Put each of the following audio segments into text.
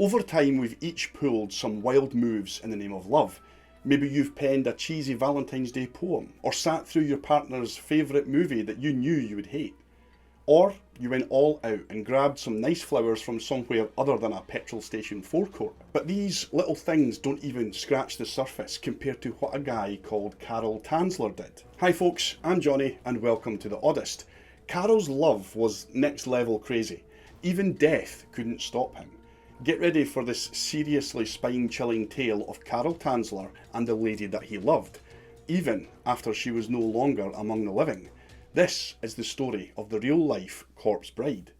Over time, we've each pulled some wild moves in the name of love. Maybe you've penned a cheesy Valentine's Day poem, or sat through your partner's favourite movie that you knew you would hate. Or you went all out and grabbed some nice flowers from somewhere other than a petrol station forecourt. But these little things don't even scratch the surface compared to what a guy called Carl Tanzler did. Hi folks, I'm Johnny and welcome to The Oddest. Carl's love was next level crazy. Even death couldn't stop him. Get ready for this seriously spine-chilling tale of Carl Tanzler and the lady that he loved, even after she was no longer among the living. This is the story of the real-life corpse bride.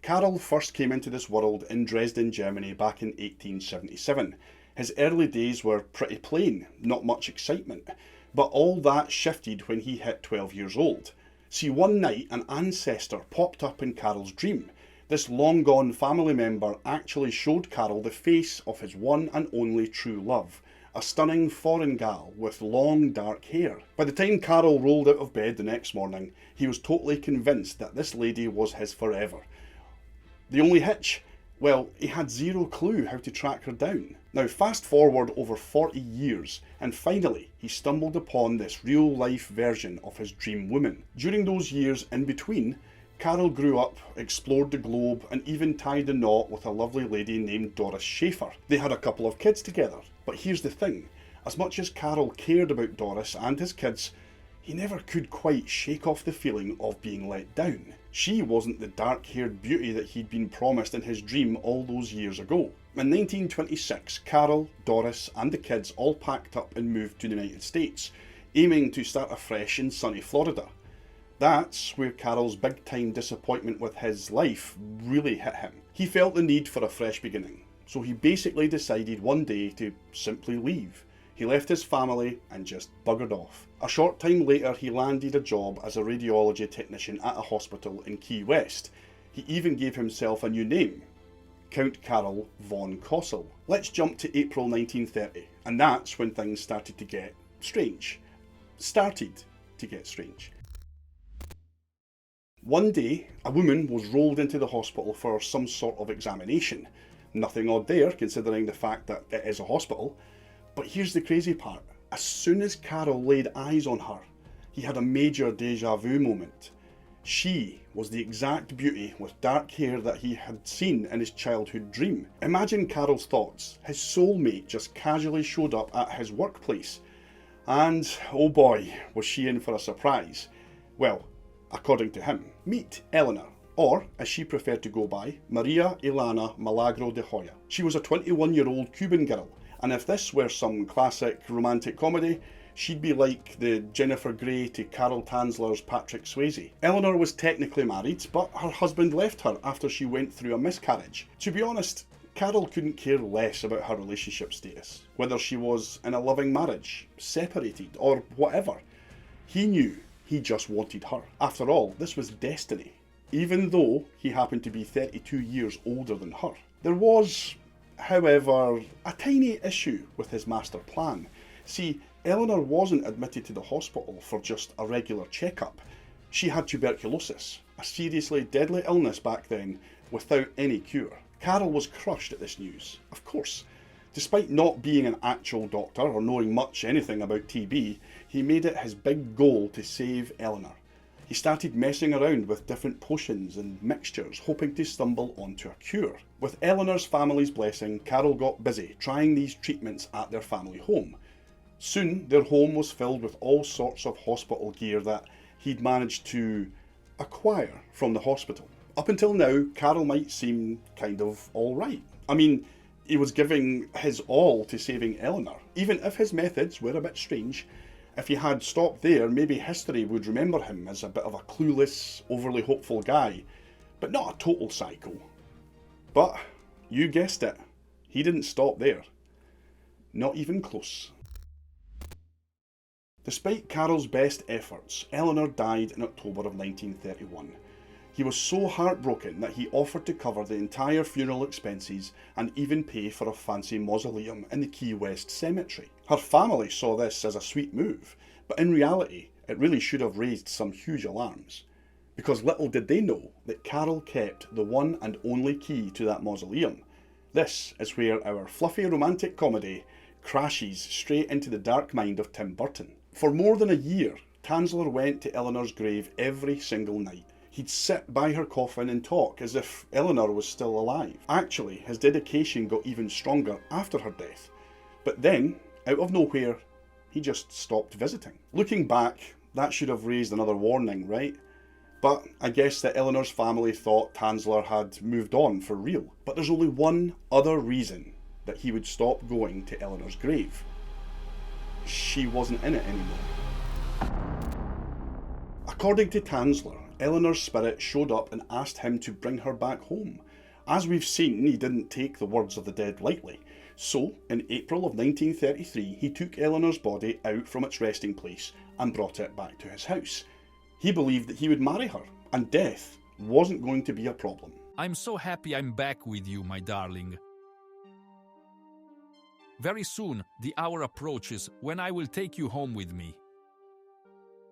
Carl first came into this world in Dresden, Germany back in 1877. His early days were pretty plain, not much excitement. But all that shifted when he hit 12 years old. See, one night an ancestor popped up in Carl's dream. This long-gone family member actually showed Carl the face of his one and only true love, a stunning foreign gal with long dark hair. By the time Carl rolled out of bed the next morning, he was totally convinced that this lady was his forever. The only hitch? Well, he had zero clue how to track her down. Now fast forward over 40 years and finally he stumbled upon this real life version of his dream woman. During those years in between, Carl grew up, explored the globe and even tied a knot with a lovely lady named Doris Schaefer. They had a couple of kids together, but here's the thing, as much as Carl cared about Doris and his kids, he never could quite shake off the feeling of being let down. She wasn't the dark-haired beauty that he'd been promised in his dream all those years ago. In 1926, Carl, Doris and the kids all packed up and moved to the United States, aiming to start afresh in sunny Florida. That's where Carl's big-time disappointment with his life really hit him. He felt the need for a fresh beginning, so he basically decided one day to simply leave. He left his family and just buggered off. A short time later he landed a job as a radiology technician at a hospital in Key West. He even gave himself a new name, Count Carl von Kossel. Let's jump to April 1930, and that's when things started to get strange. One day, a woman was rolled into the hospital for some sort of examination. Nothing odd there, considering the fact that it is a hospital. But here's the crazy part. As soon as Carl laid eyes on her, he had a major deja vu moment. She was the exact beauty with dark hair that he had seen in his childhood dream. Imagine Carl's thoughts. His soulmate just casually showed up at his workplace. And, oh boy, was she in for a surprise. Well, according to him. Meet Eleanor, or, as she preferred to go by, Maria Elena Milagro de Hoya. She was a 21-year-old Cuban girl, and if this were some classic romantic comedy, she'd be like the Jennifer Grey to Carl Tanzler's Patrick Swayze. Eleanor was technically married, but her husband left her after she went through a miscarriage. To be honest, Carl couldn't care less about her relationship status, whether she was in a loving marriage, separated, or whatever. He knew he just wanted her. After all, this was destiny, even though he happened to be 32 years older than her. There was, however, a tiny issue with his master plan. See, Eleanor wasn't admitted to the hospital for just a regular checkup. She had tuberculosis, a seriously deadly illness back then, without any cure. Carl was crushed at this news, of course. Despite not being an actual doctor or knowing much anything about TB, he made it his big goal to save Eleanor. He started messing around with different potions and mixtures, hoping to stumble onto a cure. With Eleanor's family's blessing, Carl got busy trying these treatments at their family home. Soon, their home was filled with all sorts of hospital gear that he'd managed to acquire from the hospital. Up until now, Carl might seem kind of alright. I mean, he was giving his all to saving Eleanor. Even if his methods were a bit strange, if he had stopped there, maybe history would remember him as a bit of a clueless, overly hopeful guy, but not a total psycho. But, you guessed it, he didn't stop there. Not even close. Despite Carl's best efforts, Eleanor died in October of 1931. He was so heartbroken that he offered to cover the entire funeral expenses and even pay for a fancy mausoleum in the Key West cemetery. Her family saw this as a sweet move, but in reality, It really should have raised some huge alarms, because little did they know that Carol kept the one and only key to that mausoleum. This is where our fluffy romantic comedy crashes straight into the dark mind of Tim Burton. For more than a year, Tanzler went to Eleanor's grave every single night. He'd sit by her coffin and talk as if Eleanor was still alive. Actually, his dedication got even stronger after her death. But then, out of nowhere, he just stopped visiting. Looking back, that should have raised another warning, right? But I guess that Eleanor's family thought Tanzler had moved on for real. But there's only one other reason that he would stop going to Eleanor's grave. She wasn't in it anymore. According to Tanzler, Eleanor's spirit showed up and asked him to bring her back home. As we've seen, he didn't take the words of the dead lightly. So, in April of 1933, he took Eleanor's body out from its resting place and brought it back to his house. He believed that he would marry her, and death wasn't going to be a problem. I'm so happy I'm back with you, my darling. Very soon, the hour approaches when I will take you home with me.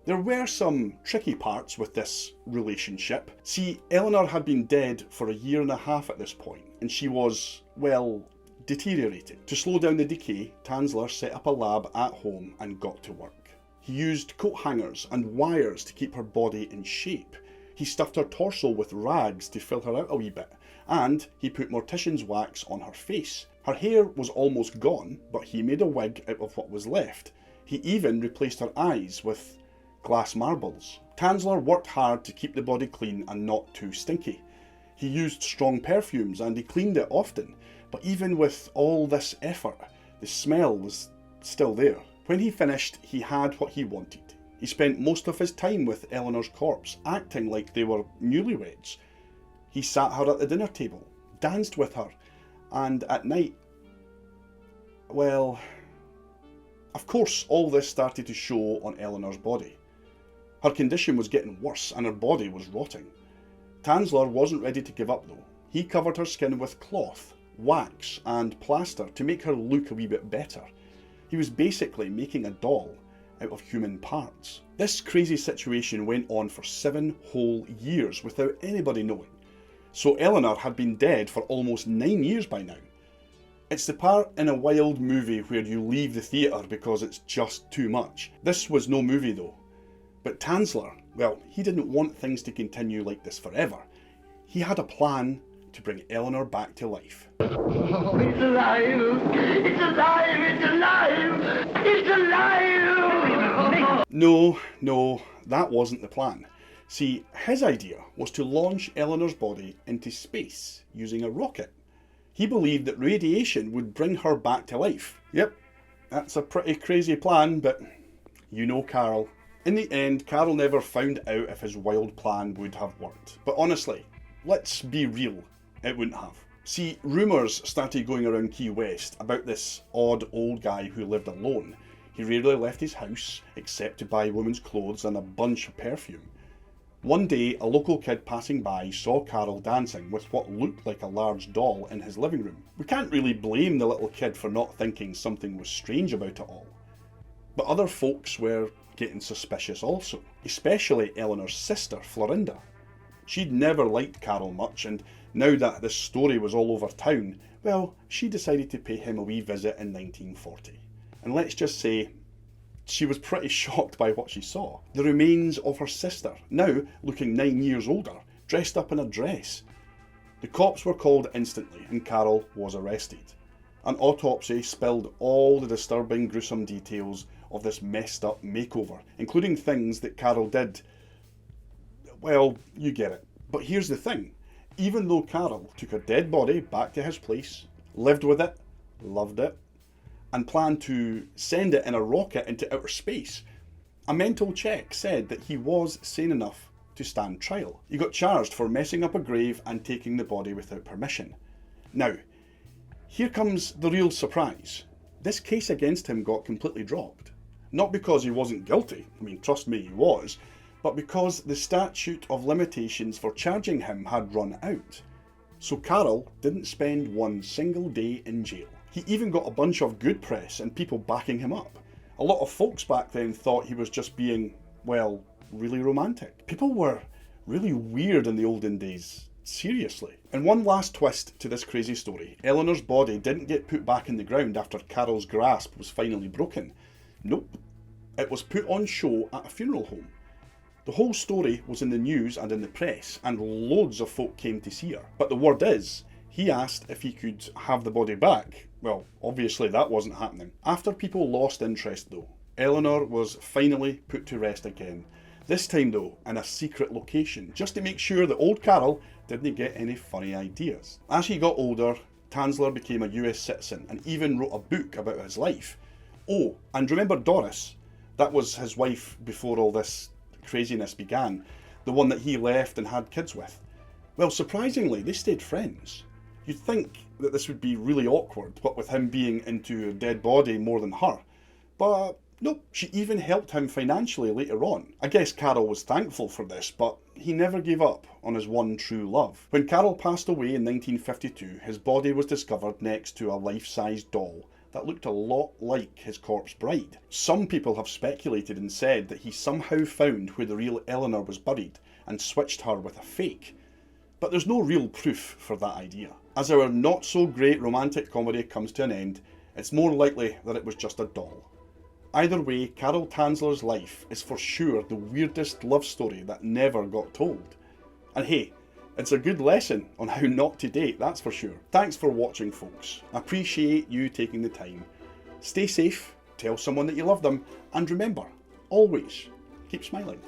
There were some tricky parts with this relationship. See, Eleanor had been dead for a year and a half at this point, and she was, well, deteriorated. To slow down the decay, Tanzler set up a lab at home and got to work. He used coat hangers and wires to keep her body in shape. He stuffed her torso with rags to fill her out a wee bit, and he put mortician's wax on her face. Her hair was almost gone, but he made a wig out of what was left. He even replaced her eyes with glass marbles. Tanzler worked hard to keep the body clean and not too stinky. He used strong perfumes and he cleaned it often, but even with all this effort, the smell was still there. When he finished, he had what he wanted. He spent most of his time with Eleanor's corpse, acting like they were newlyweds. He sat her at the dinner table, danced with her, and at night, well, of course all this started to show on Eleanor's body. Her condition was getting worse and her body was rotting. Tanzler wasn't ready to give up though. He covered her skin with cloth, wax and plaster to make her look a wee bit better. He was basically making a doll out of human parts. This crazy situation went on for 7 whole years without anybody knowing. So Eleanor had been dead for almost 9 years by now. It's the part in a wild movie where you leave the theatre because it's just too much. This was no movie though. But Tanzler, well, he didn't want things to continue like this forever. He had a plan to bring Eleanor back to life. Oh, it's alive! It's alive! It's alive! It's alive! No, that wasn't the plan. See, his idea was to launch Eleanor's body into space using a rocket. He believed that radiation would bring her back to life. Yep, that's a pretty crazy plan, but you know Carl. In the end, Carl never found out if his wild plan would have worked. But honestly, let's be real, it wouldn't have. See, rumours started going around Key West about this odd old guy who lived alone. He rarely left his house, except to buy women's clothes and a bunch of perfume. One day, a local kid passing by saw Carl dancing with what looked like a large doll in his living room. We can't really blame the little kid for not thinking something was strange about it all. But other folks were getting suspicious also, especially Eleanor's sister, Florinda. She'd never liked Carl much, and now that this story was all over town, well, she decided to pay him a wee visit in 1940. And let's just say, she was pretty shocked by what she saw. The remains of her sister, now looking 9 years older, dressed up in a dress. The cops were called instantly, and Carl was arrested. An autopsy spilled all the disturbing, gruesome details of this messed up makeover, including things that Carl did. Well, you get it. But here's the thing. Even though Carl took her dead body back to his place, lived with it, loved it, and planned to send it in a rocket into outer space, a mental check said that he was sane enough to stand trial. He got charged for messing up a grave and taking the body without permission. Now, here comes the real surprise. This case against him got completely dropped. Not because he wasn't guilty, I mean, trust me, he was, but because the statute of limitations for charging him had run out. So Carl didn't spend one single day in jail. He even got a bunch of good press and people backing him up. A lot of folks back then thought he was just being well, really romantic. People were really weird in the olden days. Seriously. And one last twist to this crazy story. Eleanor's body didn't get put back in the ground after Carol's grasp was finally broken. Nope. It was put on show at a funeral home. The whole story was in the news and in the press, and loads of folk came to see her. But the word is, he asked if he could have the body back. Well, obviously that wasn't happening. After people lost interest though, Eleanor was finally put to rest again. This time though, in a secret location, just to make sure that old Carol didn't get any funny ideas. As he got older, Tanzler became a US citizen and even wrote a book about his life. Oh, and remember Doris? That was his wife before all this craziness began, the one that he left and had kids with. Well, surprisingly, they stayed friends. You'd think that this would be really awkward, what with him being into a dead body more than her. But nope, she even helped him financially later on. I guess Carol was thankful for this, but he never gave up on his one true love. When Carol passed away in 1952, his body was discovered next to a life-size doll that looked a lot like his corpse bride. Some people have speculated and said that he somehow found where the real Eleanor was buried and switched her with a fake. But there's no real proof for that idea. As our not so great romantic comedy comes to an end, it's more likely that it was just a doll. Either way, Carl Tanzler's life is for sure the weirdest love story that never got told. And hey, it's a good lesson on how not to date, that's for sure. Thanks for watching, folks. I appreciate you taking the time. Stay safe, tell someone that you love them, and remember, always keep smiling.